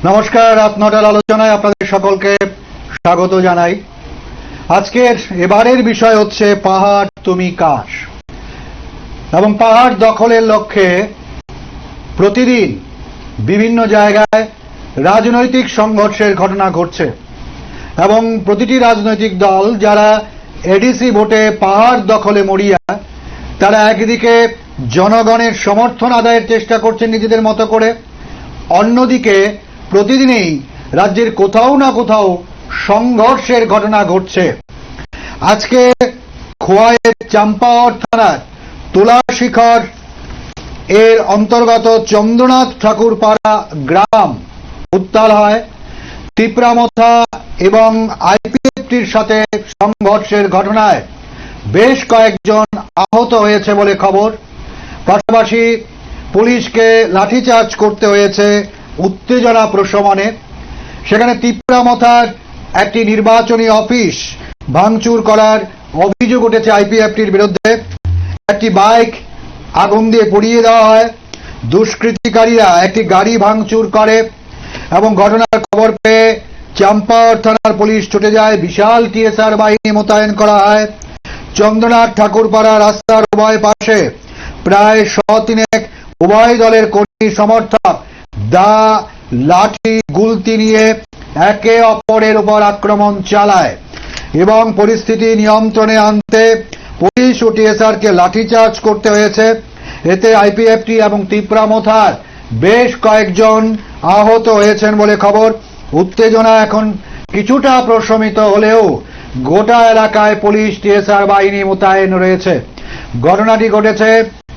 নমস্কার, রাত ৯টার আলোচনায় আপনাদের সকলকে স্বাগত জানাই। আজকের এবারের বিষয় হচ্ছে পাহাড় তুমি কার, এবং পাহাড় দখলের লক্ষ্যে প্রতিদিন বিভিন্ন জায়গায় রাজনৈতিক সংঘর্ষের ঘটনা ঘটছে এবং প্রতিটি রাজনৈতিক দল যারা এডিসি ভোটে পাহাড় দখলে মরিয়া, তারা একদিকে জনগণের সমর্থন আদায়ের চেষ্টা করছেন নিজেদের মতো করে, অন্যদিকে প্রতিদিনই রাজ্যের কোথাও না কোথাও সংঘর্ষের ঘটনা ঘটছে। আজকে খোয়াইয়ের চাম্পাওয়ার থানার তুলাশিখর এর অন্তর্গত চন্দ্রনাথ ঠাকুরপাড়া গ্রাম উত্তাল হয়। তিপ্রামথা এবং আইপিএফটির সাথে সংঘর্ষের ঘটনায় বেশ কয়েকজন আহত হয়েছে বলে খবর। পাশাপাশি পুলিশকে লাঠিচার্জ করতে হয়েছে উত্তেজনা প্রশমনে। সেখানে তিপ্রামথার একটি নির্বাচনী অফিস ভাঙচুর করার অভিযোগ উঠেছে আইপিএফটির বিরুদ্ধে। একটি বাইক আগুন দিয়ে পুড়িয়ে দেওয়া হয়। দুষ্কৃতিকারীরা একটি গাড়ি ভাঙচুর করে এবং ঘটনার খবর পেয়ে চাম্পাওয়ার থানার পুলিশ ছুটে যায়। বিশাল টিএসআর বাহিনী মোতায়েন করা হয়। চন্দ্রনাথ ঠাকুরপাড়া রাস্তার উভয় পাশে প্রায় 100 উভয় দলের কর্মী সমর্থক দা, লাঠি, গুলতি নিয়ে একে অপরের উপর আক্রমণ চালায় এবং পরিস্থিতি নিয়ন্ত্রণে আনতে পুলিশ ও টিএসআরকে লাঠিচার্জ করতে হয়েছে। এতে আইপিএফটি এবং তিপ্রামথার বেশ কয়েকজন আহত হয়েছেন বলে খবর। উত্তেজনা এখন কিছুটা প্রশমিত হলেও গোটা এলাকায় পুলিশ টিএসআর বাহিনী মোতায়েন রয়েছে। ঘটনাটি ঘটেছে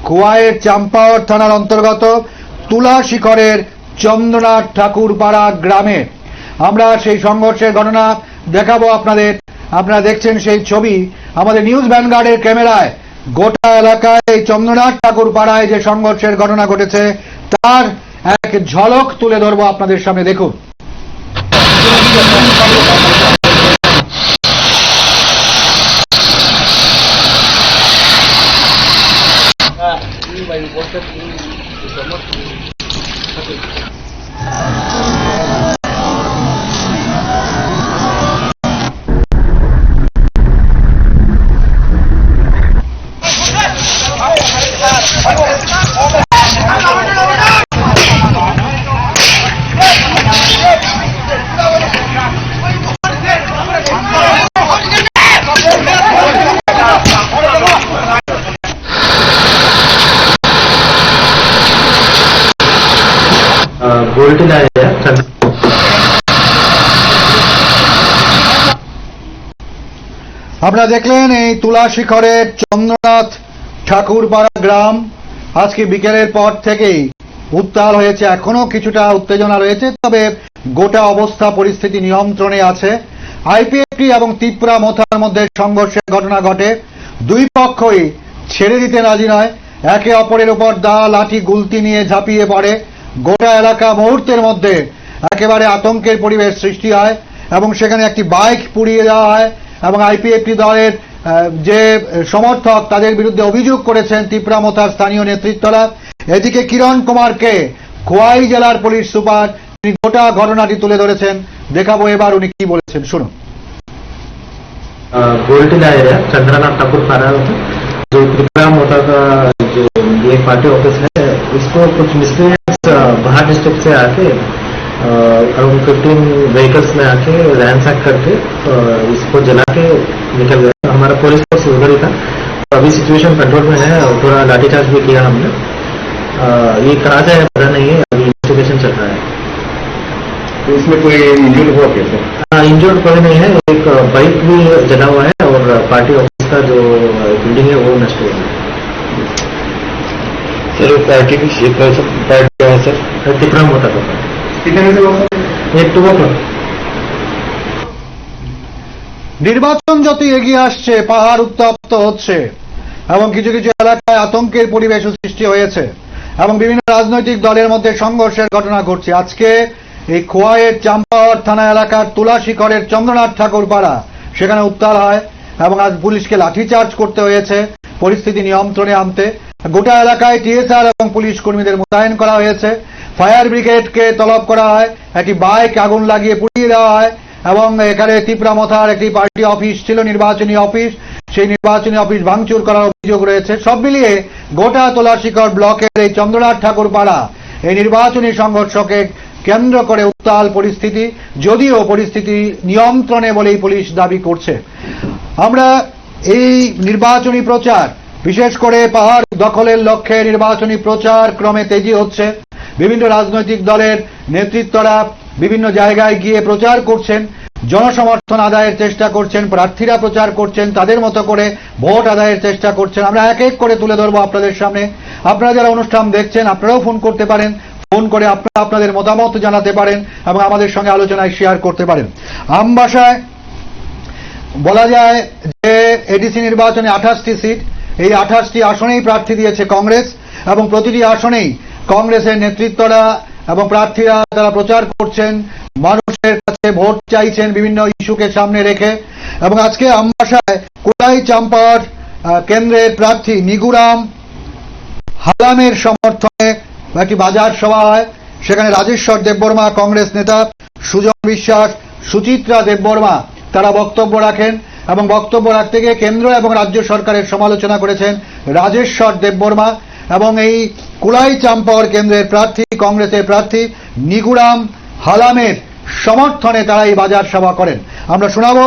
খোয়াইয়ের চাম্পাওয়ার থানার অন্তর্গত তুলাশিখরের চন্দ্রনাথ ঠাকুরপাড়া গ্রামে। আমরা সেই সংঘর্ষের ঘটনা দেখাবো আপনাদের। আপনারা দেখছেন সেই ছবি আমাদের নিউজ ভ্যানগার্ডের ক্যামেরায়। গোটা এলাকায় এই চন্দ্রনাথ ঠাকুরপাড়ায় যে সংঘর্ষের ঘটনা ঘটেছে তার এক ঝলক তুলে ধরবো আপনাদের সামনে। দেখুন। আপনারা দেখলেন এই তুলাশিখরের চন্দ্রনাথ ঠাকুরপাড়া গ্রাম আজকে বিকেলের পর থেকেই উত্তাল হয়েছে। এখনো কিছুটা উত্তেজনা রয়েছে, তবে গোটা অবস্থা পরিস্থিতি নিয়ন্ত্রণে আছে। আইপিএফটি এবং তিপ্রামথার মধ্যে সংঘর্ষের ঘটনা ঘটে। দুই পক্ষই ছেড়ে দিতে রাজি নয়। একে অপরের উপর দা, লাঠি, গুলতি নিয়ে ঝাঁপিয়ে পড়ে। গোটা এলাকা মুহূর্তের মধ্যে একেবারে আতঙ্কের পরিবেশ সৃষ্টি হয় এবং সেখানে একটি বাইক পুড়িয়ে দেওয়া হয় এবং আইপিএফটি দলের যে সমর্থক তাদের বিরুদ্ধে অভিযোগ করেছেন তিপ্রামথার স্থানীয় নেতৃত্বরা। এদিকে কিরণ কুমারকে খোয়াই জেলার পুলিশ সুপার তিনি গোটা ঘটনাটি তুলে ধরেছেন। দেখাবো এবার উনি কি বলেছেন, শুনুন। गोल्टी लाया चंद्रनाथ ठाकुरपाड़ा जो त्रिपुरामथा का जो ये पार्टी ऑफिस है, इसको कुछ मिसक्रिएंट्स बाहर डिस्ट्रिक्ट से आके अराउंड 15 व्हीकल्स में आके रैंसैक करके इसको जला के निकल गए। हमारा पुलिस फोर्स उधर ही था। अभी सिचुएशन कंट्रोल में है। थोड़ा लाठीचार्ज भी किया हमने। ये कहा जाए पता नहीं है, अभी इन्वेस्टिगेशन चल रहा है। तो इसमें कोई इंजर्ड हुआ कैसे? इंजर्ड कोई नहीं है। एक बाइक भी जला हुआ है और पार्टी ऑफिस का जो बिल्डिंग है वो नष्ट हुआ है। सर पार्टी की पार्टी क्या है सर? तिप्रामथा का कितने से हुआ सर? 1 o'clock। নির্বাচন যত এগিয়ে আসছে পাহাড় উত্তপ্ত হচ্ছে এবং কিছু কিছু এলাকায় আতঙ্কের পরিবেশ সৃষ্টি হয়েছে এবং বিভিন্ন রাজনৈতিক দলের মধ্যে সংঘর্ষের ঘটনা ঘটছে। আজকে এই খোয়াইয়ের চাম্পাওয়ার থানা এলাকার তুলাশিখরের চন্দ্রনাথ ঠাকুরপাড়া সেখানে উত্তাল হয় এবং আজ পুলিশকে লাঠিচার্জ করতে হয়েছে পরিস্থিতি নিয়ন্ত্রণে আনতে। গোটা এলাকায় টিএসআর এবং পুলিশ কর্মীদের মোতায়েন করা হয়েছে। ফায়ার ব্রিগেডকে তলব করা হয়, একটি বাইক আগুন লাগিয়ে পুড়িয়ে দেওয়া হয় এবং এখানে তিপ্রামথার একটি পার্টি অফিস ছিল, নির্বাচনী অফিস, সেই নির্বাচনী অফিস ভাঙচুর করার অভিযোগ রয়েছে। সব মিলিয়ে গোটা তোলাশিকর ব্লকের এই চন্দ্রনাথ ঠাকুর পাড়া এই নির্বাচনী সংঘর্ষকে কেন্দ্র করে উত্তাল পরিস্থিতি, যদিও পরিস্থিতি নিয়ন্ত্রণে বলেই পুলিশ দাবি করছে। আমরা এই নির্বাচনী প্রচার, বিশেষ করে পাহাড় দখলের লক্ষ্যে নির্বাচনী প্রচার ক্রমে তেজি হচ্ছে। বিভিন্ন রাজনৈতিক দলের নেতৃত্বরা বিভিন্ন জায়গায় গিয়ে প্রচার করছেন, জনসমর্থন আদায়ের চেষ্টা করছেন, প্রার্থীরা প্রচার করছেন, তাদের মতো করে ভোট আদায়ের চেষ্টা করছেন। আমরা এক এক করে তুলে ধরবো আপনাদের সামনে। আপনারা যারা অনুষ্ঠান দেখছেন আপনারাও ফোন করতে পারেন, ফোন করে আপনারা আপনাদের মতামত জানাতে পারেন এবং আমাদের সঙ্গে আলোচনায় শেয়ার করতে পারেন। আমবাসায় বলা যায় যে এডিসি নির্বাচনে 28টি সিট, এই 28টি আসনেই প্রার্থী দিয়েছে কংগ্রেস এবং প্রতিটি আসনেই কংগ্রেসের নেতৃত্বরা এবং প্রার্থীরা তারা প্রচার করছেন, মানুষের কাছে ভোট চাইছেন বিভিন্ন ইস্যুকে সামনে রেখে। এবং আজকে আমবাসায় কোলাই চাম্পার কেন্দ্রের প্রার্থী নিগুরাম হালামের সমর্থনে একটি বাজার সভা হয়। সেখানে রাজেশ্বর দেববর্মা, কংগ্রেস নেতা সুজন বিশ্বাস, সুচিত্রা দেববর্মা তারা বক্তব্য রাখেন এবং বক্তব্য রাখতে গিয়ে কেন্দ্র এবং রাজ্য সরকারের সমালোচনা করেছেন রাজেশ্বর দেববর্মা। এবং এই কুলাই চাম্পাওয়ার কেন্দ্রের প্রার্থী, কংগ্রেসের প্রার্থী নিগুরাম হালামের সমর্থনে তারা এই বাজার সভা করেন। আমরা শোনাবো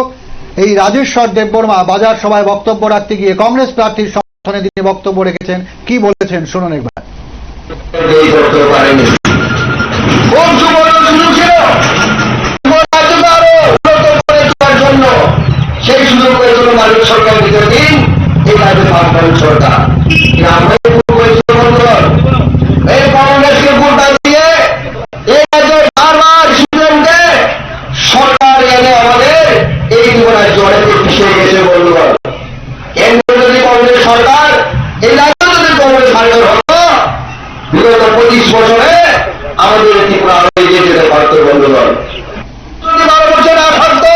এই রাজেশ্বর দেববর্মা বাজার সভায় বক্তব্য রাখতে গিয়ে কংগ্রেস প্রার্থীর সমর্থনে তিনি বক্তব্য রেখেছেন, কি বলেছেন শুনুন একবার। সেই সুযোগ পেয়েছিল মালিক সরকার দিতে দিন এই রাজ্যে বামপন্থী সরকার এই কংগ্রেসকে ভোট দিয়ে এই রাজ্যের বারবার স্টুডেন্টকে সরকার এনে আমাদের এই জীবনের জলে পিছিয়ে গেছে বন্ধুগণ। কেন্দ্র যদি কংগ্রেস সরকার, এই রাজ্য যদি কংগ্রেস সরকার হতো বিগত 25 বছরে আমাদের ত্রিপুরা এগিয়ে যেতে পারত বন্ধুগণ। যদি 12 বছর না থাকতো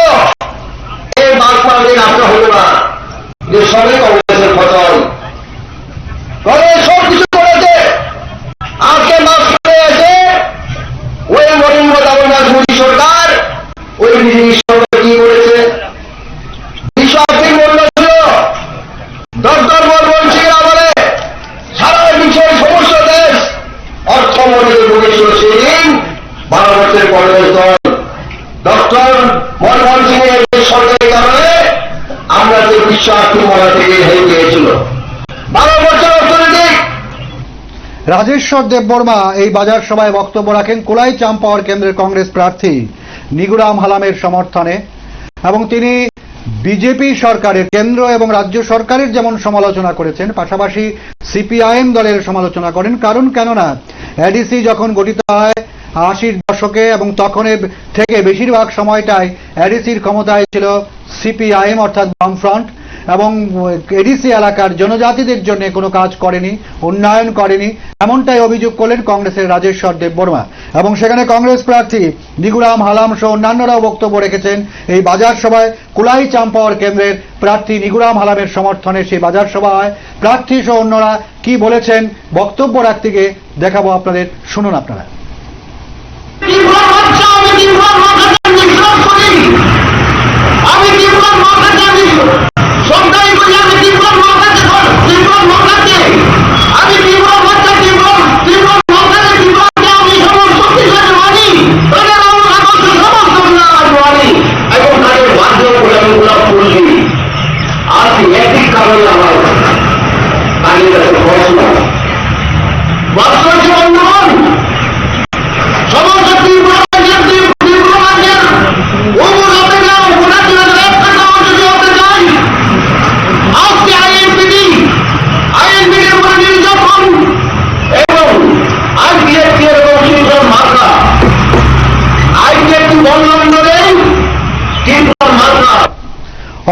এই বাগপাড়াদের আপনার হতো না, যে সবই কংগ্রেসের ফসল। কংগ্রেস সব কিছু করেছে, আজকে মাঝখানে এসে ওই নরেন্দ্র দামোদর মোদী সরকার, ওই বিজেপি সরকার কি করেছে? বিশ্ব আর্থিক মূল্য ছিল ডক্টর মনমোহন সিং আমলে সারা বিশ্বের সমস্ত দেশ অর্থমন্ত্রী বলেছিল সেদিন 12 বছরের কংগ্রেস দল ডক্টর মনমোহন সিং এর সরকারের কারণে আমরা যে বিশ্ব আর্থিক মহল থেকে হেরে গিয়েছিল 12 বছর অর্থনৈতিক। রাজেশ্বর দেববর্মা এই বাজার সভায় বক্তব্য রাখেন কোলাই চাম্পাওয়ার কেন্দ্রের কংগ্রেস প্রার্থী নিগুরাম হালামের সমর্থনে এবং তিনি বিজেপি সরকারের, কেন্দ্র এবং রাজ্য সরকারের যেমন সমালোচনা করেছেন, পাশাপাশি সিপিআইএম দলের সমালোচনা করেন। কারণ কেননা এডিসি যখন গঠিত হয় 80-র দশকে এবং তখনের থেকে বেশিরভাগ সময়টাই এডিসির ক্ষমতায় ছিল সিপিআইএম অর্থাৎ বামফ্রন্ট এবং এডিসি এলাকার জনজাতিদের জন্য কোনো কাজ করেনি, উন্নয়ন করেনি, এমনটাই অভিযোগ করলেন কংগ্রেসের রাজেশ্বর দেববর্মা। এবং সেখানে কংগ্রেস প্রার্থী নিগুরাম হালাম সহ অন্যান্যরাও বক্তব্য রেখেছেন এই বাজার সভায়। কুলাই চাম্পাওয়ার কেন্দ্রের প্রার্থী নিগুরাম হালামের সমর্থনে সেই বাজার সভা হয়। প্রার্থী সহ অন্যরা কি বলেছেন বক্তব্য রাখতে গিয়ে দেখাবো আপনাদের, শুনুন আপনারা।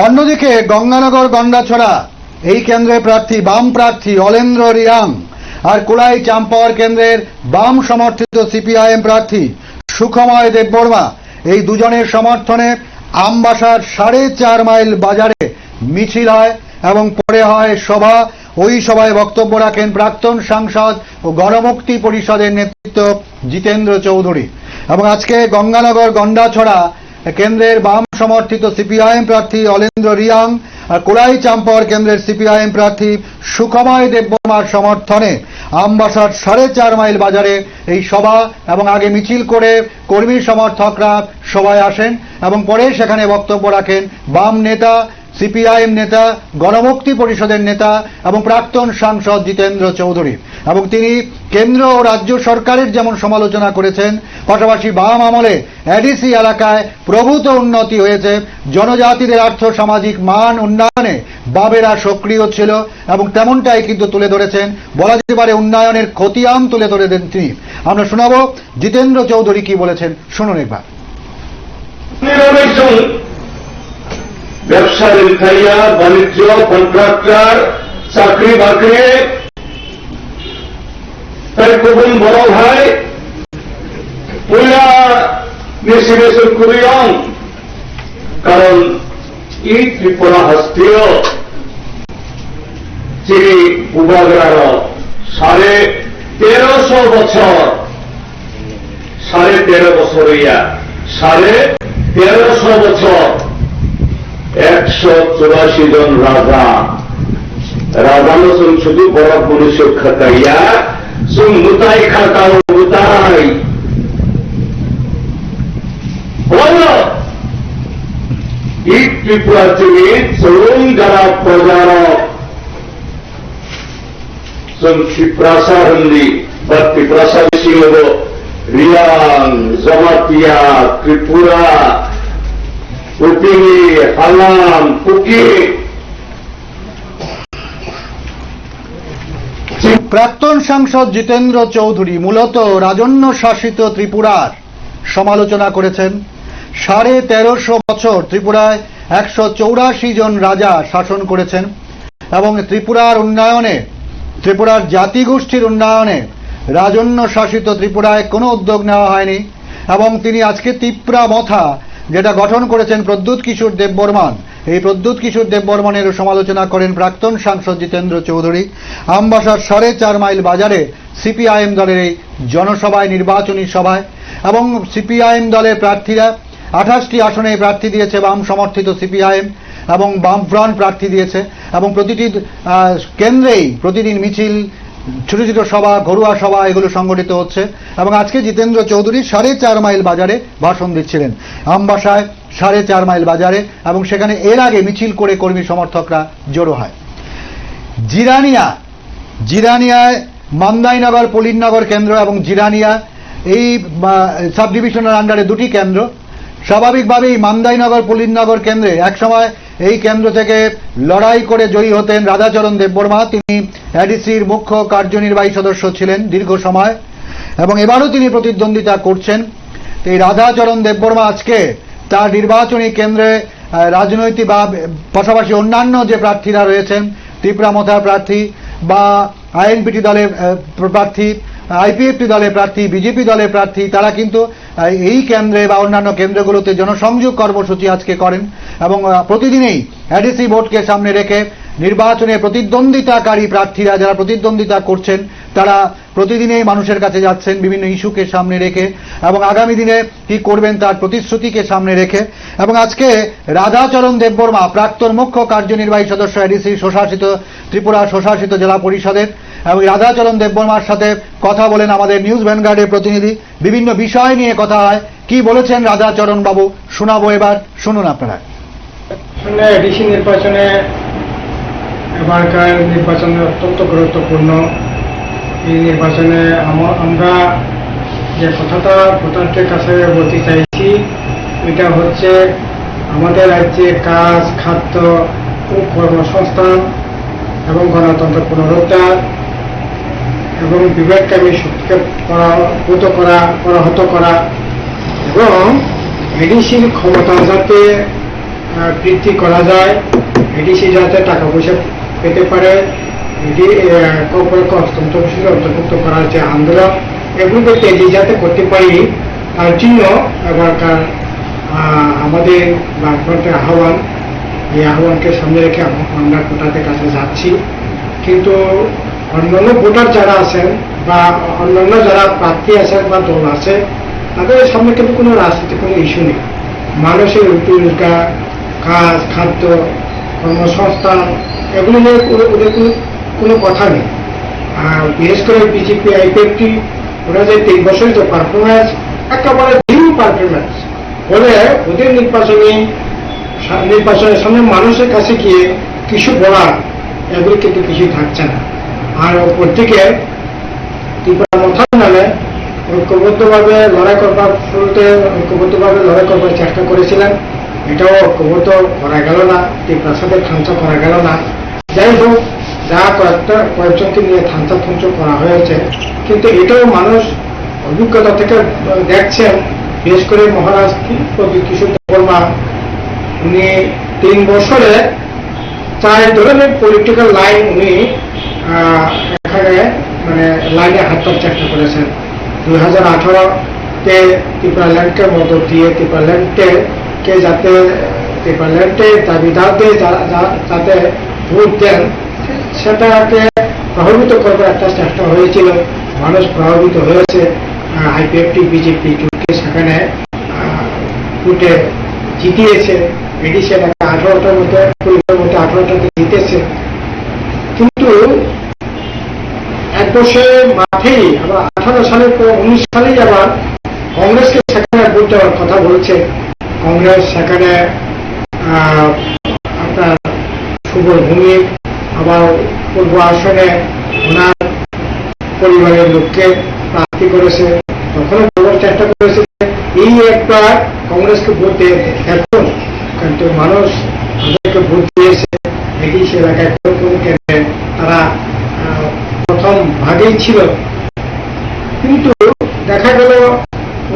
অন্যদিকে গঙ্গানগর গন্ডাছড়া এই কেন্দ্রের প্রার্থী বাম প্রার্থী অলেন্দ্র রিয়াং আর কোলাই চাম্পাওয়ার কেন্দ্রের বাম সমর্থিত সিপিআইএম প্রার্থী সুখময় দেববর্মা এই দুজনের সমর্থনে আমবাসার 4.5 মাইল বাজারে মিছিল হয় এবং পরে হয় সভা। ওই সভায় বক্তব্য রাখেন প্রাক্তন সাংসদ ও গণমুক্তি পরিষদের নেতৃত্ব জিতেন্দ্র চৌধুরী। এবং আজকে গঙ্গানগর গন্ডাছড়া কেন্দ্রের বাম সমর্থিত সিপিআইএম প্রার্থী অলেন্দ্র রিয়াং আর কোলাই চাম্পর কেন্দ্রের সিপিআইএম প্রার্থী সুখময় দেববর্মার সমর্থনে আমবাসার 4.5 মাইল বাজারে এই সভা এবং আগে মিছিল করে কর্মী সমর্থকরা সভায় আসেন এবং পরে সেখানে বক্তব্য রাখেন বাম নেতা, সিপিআইএম নেতা, গণমুক্তি পরিষদের নেতা এবং প্রাক্তন সাংসদ জিতেন্দ্র চৌধুরী। এবং তিনি কেন্দ্র ও রাজ্য সরকারের যেমন সমালোচনা করেছেন, পাশাপাশি বাম আমলে এডিসি এলাকায় প্রভূত উন্নতি হয়েছে, জনজাতিদের আর্থ সামাজিক মান উন্নয়নে বামেরা সক্রিয় ছিল এবং তেমনটাই কিন্তু তুলে ধরেছেন। বলা যেতে পারে উন্নয়নের খতিয়ান তুলে ধরেছেন তিনি। আমরা শোনাবো জিতেন্দ্র চৌধুরী কি বলেছেন, শুনুন একবার। ব্যবসা রেলখাইয়া, বাণিজ্য, কন্ট্রাক্টর, চাকরি বাকরি, তার কবুল বড় ভাই পয়লা বেশি বেশি করিয়ং, কারণ এই ত্রিপুরা হস্তীয় যিনি উবাগরার 1350 বছর 13.5 বছর হইয়া 1350 বছর 184 জন রাজা রাজানো শুধু বড় পুরুষ খাতাইয়া মুতাই খাতাও মুতাই বলো এই ত্রিপুরা থেকে তরুণ যারা প্রজারক ত্রিপ্রাসা হিন্দি বা ত্রিপ্রাসা বেশি হল রিয়াং, জমাতিয়া, ত্রিপুরা, উপিনি, হালাম, কুকি। প্রাক্তন সাংসদ জিতেন্দ্র চৌধুরী মূলত রাজন্য শাসিত ত্রিপুরার সমালোচনা করেছেন। 1350 বছর ত্রিপুরায় 184 জন রাজা শাসন করেছেন এবং ত্রিপুরার উন্নয়নে, ত্রিপুরার জাতিগোষ্ঠীর উন্নয়নে রাজন্য শাসিত ত্রিপুরায় কোনো উদ্যোগ নেওয়া হয়নি। এবং তিনি আজকে তিপ্রা মথা যেটা গঠন করেছেন প্রদ্যুৎ কিশোর দেববর্মন, এই প্রদ্যুৎ কিশোর দেববর্মনের সমালোচনা করেন প্রাক্তন সাংসদ জিতেন্দ্র চৌধুরী। আমবাসার 4.5 মাইল বাজারে সিপিআইএম দলের এই জনসভায়, নির্বাচনী সভায়, এবং সিপিআইএম দলের প্রার্থীরা 28টি আসনে প্রার্থী দিয়েছে বাম সমর্থিত সিপিআইএম এবং বামফ্রন্ট প্রার্থী দিয়েছে এবং প্রতিটি কেন্দ্রেই প্রতিদিন মিছিল, ছোট ছোট সভা, ঘরোয়া সভা এগুলো সংগঠিত হচ্ছে। এবং আজকে জিতেন্দ্র চৌধুরী 4.5 মাইল বাজারে ভাষণ দিচ্ছিলেন, আমবাসায় 4.5 মাইল বাজারে, এবং সেখানে এর আগে মিছিল করে কর্মী সমর্থকরা জড়ো হয়। জিরানিয়ায় মান্দাইনগর পলিননগর কেন্দ্র এবং জিরানিয়া এই সাব ডিভিশনের আন্ডারে দুটি কেন্দ্র। স্বাভাবিকভাবেই মান্দাইনগর পলিননগর কেন্দ্রে একসময় এই কেন্দ্র থেকে লড়াই করে জয়ী হতেন রাধাচরণ দেববর্মা। তিনি এডিসির মুখ্য কার্যনির্বাহী সদস্য ছিলেন দীর্ঘ সময় এবং এবারও তিনি প্রতিদ্বন্দ্বিতা করছেন। এই রাধাচরণ দেববর্মা আজকে তার নির্বাচনী কেন্দ্রে রাজনৈতিক বা পাশাপাশি অন্যান্য যে প্রার্থীরা রয়েছেন, ত্রিপুরা মথার প্রার্থী বা আইএনপিটি দলের প্রার্থী, আইপিএফটি দলের প্রার্থী, বিজেপি দলের প্রার্থী, তারা কিন্তু এই কেন্দ্রে বা অন্যান্য কেন্দ্রগুলোতে জনসংযোগ কর্মসূচি আজকে করেন এবং প্রতিদিনই এডিসি ভোটকে সামনে রেখে নির্বাচনে প্রতিদ্বন্দ্বিতাকারী প্রার্থীরা যারা প্রতিদ্বন্দ্বিতা করছেন তারা প্রতিদিনই মানুষের কাছে যাচ্ছেন বিভিন্ন ইস্যুকে সামনে রেখে এবং আগামী দিনে কি করবেন তার প্রতিশ্রুতিকে সামনে রেখে। এবং আজকে রাধাচরণ দেববর্মা প্রাক্তন মুখ্য কার্যনির্বাহী সদস্য এডিসি স্বশাসিত ত্রিপুরা স্বশাসিত জেলা পরিষদের, এবং রাধাচরণ দেববর্মার সাথে কথা বলেন আমাদের নিউজ ভ্যানগার্ডের প্রতিনিধি। বিভিন্ন বিষয় নিয়ে কথা হয়, কি বলেছেন রাধাচরণ বাবু শোনাবো, এবার শুনুন আপনারা। এডিসি নির্বাচনে এবারকার নির্বাচনে অত্যন্ত গুরুত্বপূর্ণ। এই নির্বাচনে আমরা যে কথাটা ভোটারদের কাছে বলতে চাইছি এটা হচ্ছে আমাদের রাজ্যে কাজ, খাদ্য ও কর্মসংস্থান এবং গণতন্ত্র পুনরুদ্ধার এবং বিবেককামী শক্তিকে পরাহত করা এবং এডিসির ক্ষমতা যাতে বৃদ্ধি করা যায়, এডিসি যাতে টাকা পয়সা পেতে পারে, হস্ততন্ত্র বিষয়ে অন্তর্ভুক্ত করার যে আন্দোলন এগুলোকে তেজি যাতে করতে পারি তার জন্য এবারকার আমাদের বামফ্রন্টের আহ্বান, এই আহ্বানকে সামনে রেখে আমরা ভোটারদের কাছে যাচ্ছি কিন্তু অন্যান্য ভোটার যারা আছেন বা অন্যান্য যারা প্রার্থী আছেন বা দল আছে তাদের সামনে কিন্তু কোনো রাজনীতি কোনো ইস্যু নেই। মানুষের রুটি রোজগার, কাজ, খাদ্য, কর্মসংস্থান এগুলো নিয়ে ওদের কোনো কথা নেই। আর বিশেষ করে বিজেপি আইপিএফটি ওরা যে 3 বছরের যে পারফরমেন্স একেবারে জিরো পারফরমেন্স বলে ওদের নির্বাচনের সামনে মানুষের কাছে গিয়ে কিছু বলার এগুলি কিন্তু কিছুই থাকছে না। আর প্রত্যেকে ত্রিপুরা মথা নামে ঐক্যবদ্ধভাবে লড়াই করবার শুরুতে ঐক্যবদ্ধভাবে লড়াই করবার চেষ্টা করেছিলেন, এটাও ঐক্যবদ্ধ করা গেল না, ত্রিপুরার সাথে থামচা করা গেল না। যাই হোক, যা কয়েকজনকে নিয়ে থামচা থামচ করা হয়েছে, কিন্তু এটাও মানুষ অভিজ্ঞতা থেকে দেখছেন। বিশেষ করে মহারাজ প্রদীপ কিশোর দেববর্মা উনি 3 বছরে 4 ধরনের পলিটিক্যাল লাইন উনি এখানে মানে লাইনে হাঁটবার চেষ্টা করেছেন। 2018-তে ত্রিপুরাল্যান্ডকে মদত দিয়ে ত্রিপুরাল্যান্ডকে যাতে ত্রিপুরাল্যান্ডের দাবিদারদের যাতে ভোট দেন সেটাকে প্রভাবিত করবার একটা চেষ্টা হয়েছিল। মানুষ প্রভাবিত হয়েছে। আইপিএফটি বিজেপি জোটকে সেখানে ভোটে জিতিয়েছে। এডিশন 18টার মধ্যে 20টার মধ্যে 18টাতে জিতেছে। কিন্তু 1 বছরের মাঠেই আবার 18 সালের পর 19 সালেই আবার কংগ্রেসকে সেখানে ভোট দেওয়ার কথা বলছে। কংগ্রেস সেখানে আপনার সুবল ভৌমিক আবার পূর্ব আসনে ওনার পরিবারের লোককে প্রার্থী করেছে। তখনও বলার চেষ্টা করেছে এই একবার কংগ্রেসকে ভোট দিয়ে দেখুন, কিন্তু মানুষ তাদেরকে ভোট দিয়েছে। এটি সে এলাকায় কোন কেন্দ্রে তারা প্রথম ভাগেই ছিল। কিন্তু দেখা গেল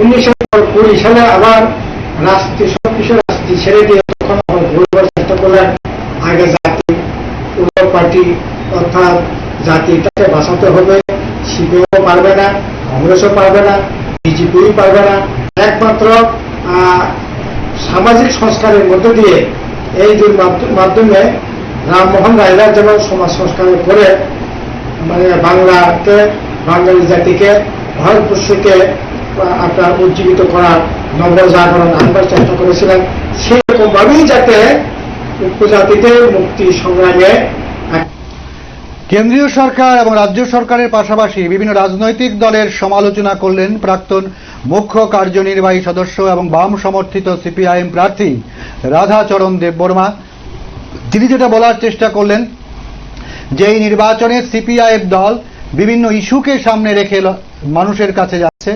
1920 সালে আবার রাজনীতি সবকিছু রাজনীতি ছেড়ে দিয়ে তখন আবার ভোটবার চেষ্টা করলেন। আগে জাতি পার্টি অর্থাৎ জাতিটাকে বাঁচাতে হবে, সিপিএমও পারবে না, কংগ্রেসও পারবে না, বিজেপিও পারবে না। একমাত্র সামাজিক সংস্কারের মধ্য দিয়ে এই যে মাধ্যমে রামমোহন রায়রা যেমন সমাজ সংস্কার করে মানে বাংলাকে, বাঙালি জাতিকে, ভারতবর্ষকে আপনার উজ্জীবিত করার নবজাগরণ আনবার চেষ্টা করেছিলেন, সেরকম ভাবেই যাতে উপজাতিদের মুক্তি সংগ্রামে কেন্দ্রীয় সরকার এবং রাজ্য সরকারের পাশাপাশি বিভিন্ন রাজনৈতিক দলের সমালোচনা করলেন প্রাক্তন মুখ্য কার্যনির্বাহী সদস্য এবং বাম সমর্থিত সিপিআইএম প্রার্থী রাধাচরণ দেববর্মা। তিনি যেটা বলার চেষ্টা করলেন যে এই নির্বাচনে সিপিআইএম দল বিভিন্ন ইস্যুকে সামনে রেখে মানুষের কাছে যাচ্ছে।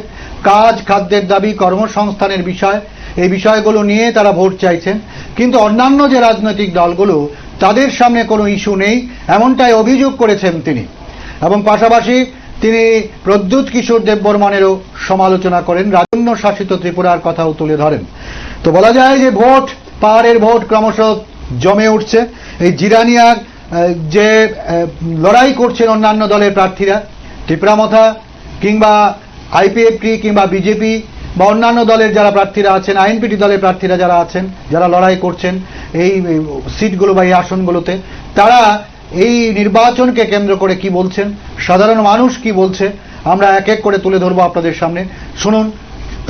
কাজ, খাদ্যের দাবি, কর্মসংস্থানের বিষয়, এই বিষয়গুলো নিয়ে তারা ভোট চাইছেন। কিন্তু অন্যান্য যে রাজনৈতিক দলগুলো তাদের সামনে কোনো ইস্যু নেই, এমনটাই অভিযোগ করেছেন তিনি। এবং পাশাপাশি তিনি প্রদ্যুৎ কিশোর দেববর্মনেরও সমালোচনা করেন, রাজন্য শাসিত ত্রিপুরার কথাও তুলে ধরেন। তো বলা যায় যে ভোট, পাহাড়ের ভোট ক্রমশ জমে উঠছে। এই জিরানিয়ার যে লড়াই করছেন অন্যান্য দলের প্রার্থীরা, ত্রিপুরামথা কিংবা আইপিএফটি কিংবা বিজেপি বা অন্যান্য দলের যারা প্রার্থীরা আছেন, আইএনপিটি দলের প্রার্থীরা যারা আছেন, যারা লড়াই করছেন এই সিটগুলো বা এই আসনগুলোতে, তারা এই নির্বাচনকে কেন্দ্র করে কি বলছেন, সাধারণ মানুষ কি বলছে, আমরা এক এক করে তুলে ধরবো আপনাদের সামনে। শুনুন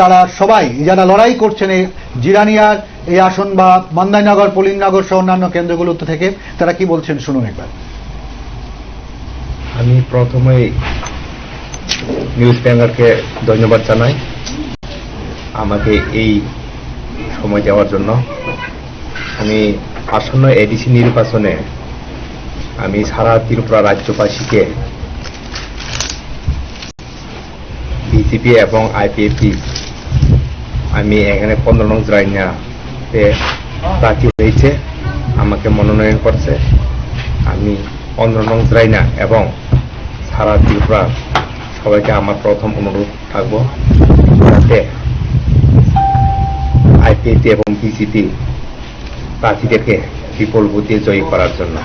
তারা সবাই যারা লড়াই করছেন এই জিরানিয়ার এই আসন বা মান্দাইনগর, পলিননগর সহ অন্যান্য কেন্দ্রগুলোতে থেকে তারা কি বলছেন শুনুন একবার। আমি প্রথমে নিউজ ব্যাঙ্গারকে ধন্যবাদ জানাই আমাকে এই সময় দেওয়ার জন্য। আমি আসন্ন এডিসি নির্বাচনে আমি সারা ত্রিপুরা রাজ্যবাসীকে বিজেপি এবং আইপিএফটি আমি এখানে 15 নং রাইনাতে প্রার্থী হয়েছে, আমাকে মনোনয়ন করছে। আমি 15 নং রাইনা এবং সারা ত্রিপুরা সবাইকে আমার প্রথম অনুরোধ থাকবো যাতে আইপিএফটি এবং বিজেপি প্রার্থীদেরকে বিপুল ভোটে জয়ী করার জন্য।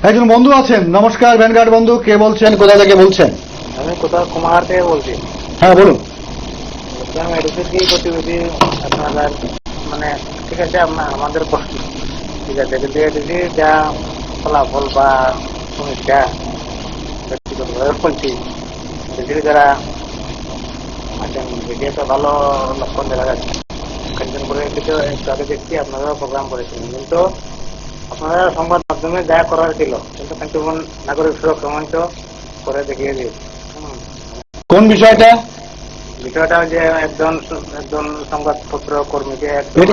একজন বন্ধু আছেন, নমস্কার ভ্যানগার্ড বন্ধু, কে বলছেন, কোথা থেকে বলছেন? আমি কোথাও কুমার থেকে বলছি। হ্যাঁ বলুন। প্রতিবেদী আপনার মানে ঠিক আছে, আমাদের প্রশ্ন ঠিক আছে, কিন্তু এডিসি যা ফলাফল বা সমস্যা ব্যক্তিগতভাবে বলছি, পৃথিবী যারা আছেন ভিডিওতে ভালো লক্ষণ দেখা যাচ্ছে। কয়েকদিন করে একটু আগে দেখছি আপনারা প্রোগ্রাম করেছিলেন, কিন্তু আপনারা সংবাদ মাধ্যমে যা করার ছিল কিন্তু কাঞ্চনপুর নাগরিক সুরক্ষা মঞ্চ করে দেখিয়ে দিয়েছে। কোন বিষয়টা? বিষয়টা যে একজন সংবাদপত্র কর্মীকে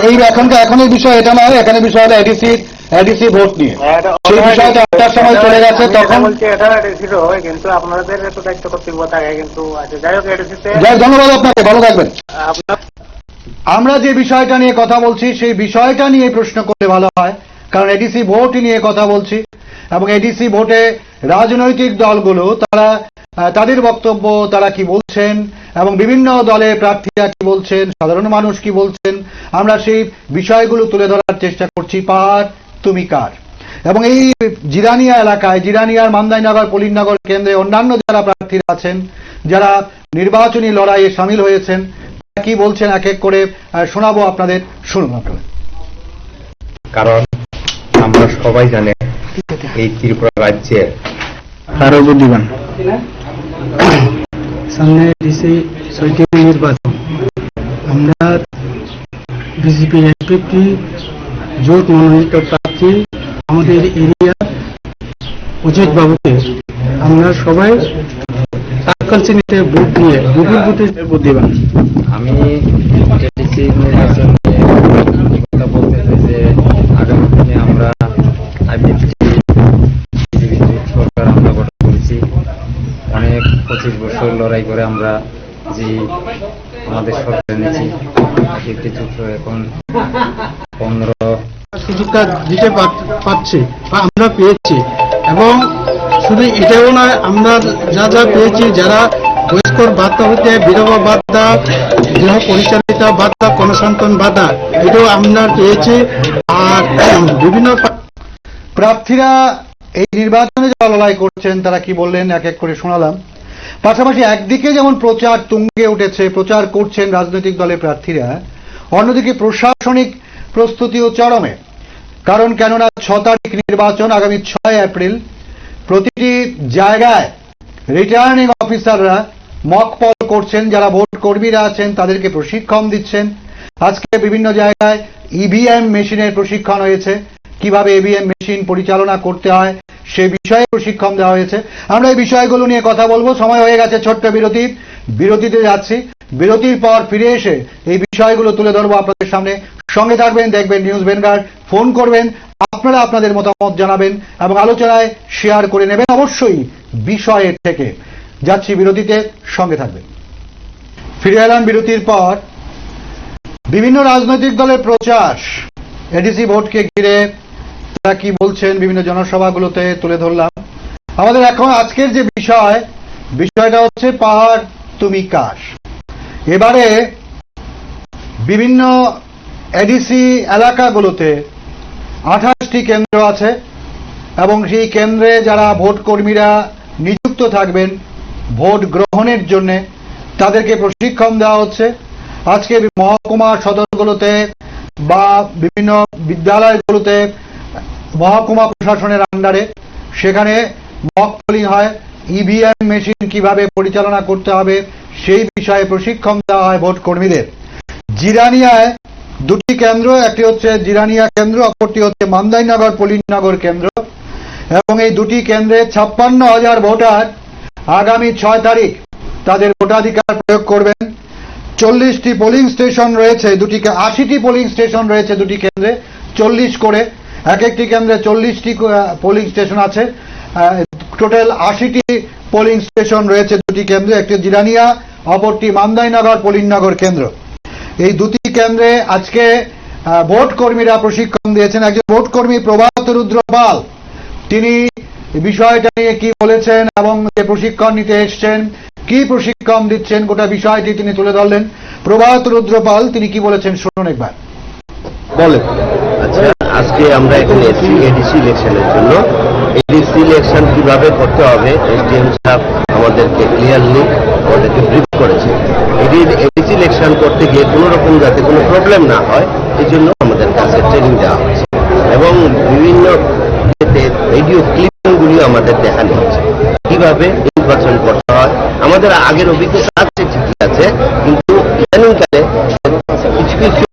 এই এখনের বিষয় এটা নয়, এখানে বিষয় হলো এডিসি ভোট নিয়ে। সেই বিষয়টা একটার সময় চলে গেছে, তখন বলছি এটা এডিসির হয়, কিন্তু আপনাদের একটু দায়িত্ব কর্তব্য থাকে, কিন্তু আছে। যাই হোক, এডিসিতে ধন্যবাদ আপনাকে, ভালো থাকবেন। আপনার আমরা যে বিষয়টা নিয়ে কথা বলছি সেই বিষয়টা নিয়ে প্রশ্ন করলে ভালো হয়, কারণ এডিসি ভোট নিয়ে কথা বলছি এবং এডিসি ভোটে রাজনৈতিক দলগুলো তারা তাদের বক্তব্য তারা কি বলছেন এবং বিভিন্ন দলের প্রার্থীরা কি বলছেন, সাধারণ মানুষ কি বলছেন, আমরা সেই বিষয়গুলো তুলে ধরার চেষ্টা করছি। পাহাড় তুমি কার? এবং এই জিরানিয়া এলাকায়, জিরানিয়ার মান্দাইনগর পলিনগর কেন্দ্রে অন্যান্য যারা প্রার্থীরা আছেন, যারা নির্বাচনী লড়াইয়ে সামিল হয়েছেন, কি বলছেন এক এক করে শোনাবো আপনাদের, শুনুন আপনারা। কারণ আমরা সবাই জানে এই ত্রিপুরা রাজ্যের বুদ্ধিমান সামনে ডিসি সরকারি নির্বাচন, আমরা বিজেপি এসপিপি জোট মনোনীত প্রার্থী আমাদের এরিয়া অজিত বাবুকে আমরা সবাই তাৎকাল চিহ্নিতে ভোট দিয়ে বিপুল ভোটে বুদ্ধিমান। আমি এডিসি নির্বাচন নিয়ে কথা বলতে চাই যে আগামী দিনে আমরা সরকার আমরা গঠন করেছি। অনেক 25 বছর লড়াই করে আমরা যে আমাদের সরকার এনেছি, একটি চুক্ত এখন 15 সুযোগটা দিতে পারছি বা আমরা পেয়েছি। এবং শুধু এটাও নয়, আমরা যা যা পেয়েছি, যারা বয়স্কর ভাতা হতে বিধবা ভাতা, গৃহ পরিচালিত ভাতা, কন্যাসন্তান ভাতা, এটাও আমরা পেয়েছি। আর বিভিন্ন প্রার্থীরা এই নির্বাচনে যারা লড়াই করছেন তারা কি বললেন এক এক করে শোনালাম। পাশাপাশি একদিকে যেমন প্রচার তুঙ্গে উঠেছে, প্রচার করছেন রাজনৈতিক দলের প্রার্থীরা, অন্যদিকে প্রশাসনিক প্রস্তুতিও চরমে। কারণ কেননা 6 তারিখ নির্বাচন, আগামী 6 এপ্রিল প্রতিটি জায়গায় রিটার্নিং অফিসাররা মক পল করছেন, যারা ভোট কর্মীরা আছেন তাদেরকে প্রশিক্ষণ দিচ্ছেন। আজকে বিভিন্ন জায়গায় ইভিএম মেশিনের প্রশিক্ষণ হয়েছে, কিভাবে ইভিএম মেশিন পরিচালনা করতে হয় সে বিষয়ে প্রশিক্ষণ দেওয়া হয়েছে। আমরা এই বিষয়গুলো নিয়ে কথা বলবো। সময় হয়ে গেছে ছোট্ট বিরতিতে যাচ্ছি। বিরতির পর ফিরে এসে এই বিষয়গুলো তুলে ধরবো আপনাদের সামনে। সঙ্গে থাকবেন, দেখবেন নিউজ ভ্যানগার্ড, ফোন করবেন, আপনারা আপনাদের মতামত জানাবেন এবং আলোচনায় শেয়ার করে নেবেন অবশ্যই বিষয়ের থেকে। যাচ্ছি বিরতিতে, সঙ্গে থাকবেন। ফিরে এলাম বিরতির পর। বিভিন্ন রাজনৈতিক দলের প্রচার এডিসি ভোটকে ঘিরে তারা কি বলছেন বিভিন্ন জনসভাগুলোতে তুলে ধরলাম। আমাদের এখন আজকের যে বিষয়টা হচ্ছে পাহাড় তুমি কার। এবারে বিভিন্ন এডিসি এলাকাগুলোতে 28টি কেন্দ্র আছে এবং সেই কেন্দ্রে যারা ভোট কর্মীরা নিযুক্ত থাকবেন ভোট গ্রহণের জন্য তাদেরকে প্রশিক্ষণ দেওয়া হচ্ছে। আজকে মহকুমা সদরগুলোতে বা বিভিন্ন বিদ্যালয়গুলোতে মহকুমা প্রশাসনের আন্ডারে সেখানে মক পোলিং হয়, ইভিএম মেশিন কিভাবে পরিচালনা করতে হবে সেই বিষয়ে প্রশিক্ষণ দেওয়া হয় ভোট কর্মীদের। জিরানিয়ায় 2টি কেন্দ্র, একটি হচ্ছে জিরানিয়া কেন্দ্র, অপরটি হচ্ছে মান্দাইনগর পলিনগর কেন্দ্র এবং এই 2টি কেন্দ্রে 56,000 ভোটার আগামী 6 তারিখ তাদের ভোটাধিকার প্রয়োগ করবেন। 40টি পোলিং স্টেশন রয়েছে, 80টি পোলিং স্টেশন রয়েছে 2টি কেন্দ্রে, 40 করে, এক একটি কেন্দ্রে 40টি পোলিং স্টেশন আছে। টোটাল 80টি পোলিং স্টেশন রয়েছে 2টি কেন্দ্রে, একটি জিরানিয়া, অপরটি মান্দাইনগর পলিনগর কেন্দ্র। এই 2টি কেন্দ্রে আজকে ভোট কর্মীরা প্রশিক্ষণ দিয়েছেন। একজন ভোট কর্মী প্রভাত রুদ্র পাল, তিনি বিষয়টা নিয়ে কি বলেছেন এবং যে প্রশিক্ষণ নিতে এসছেন, কি প্রশিক্ষণ দিচ্ছেন, গোটা বিষয়টি তিনি তুলে ধরলেন। প্রভাত রুদ্র পাল তিনি কি বলেছেন শুনুন একবার। বলেন। আচ্ছা, আজকে আমরা এখানে এসেছি এডিসি ইলেকশনের জন্য। এডিসি ইলেকশন কিভাবে করতে হবে এসডিএম সাহেব আমাদেরকে ক্লিয়ারলি আমাদেরকে ব্রিফ করেছে। এডিসি ইলেকশন করতে গিয়ে কোনো রকম যাতে কোনো প্রবলেম না হয় এই জন্য আমাদের কাছে ট্রেনিং দেওয়া হচ্ছে এবং বিভিন্ন রেডিও ক্লিপিংগুলি সেগুলো আমাদের দেখানো হচ্ছে কিভাবে নির্বাচন করতে হয়। আমাদের আগের অভিজ্ঞতা আছে, ঠিকই আছে, কিন্তু ইদানিংকালে কিছু কিছু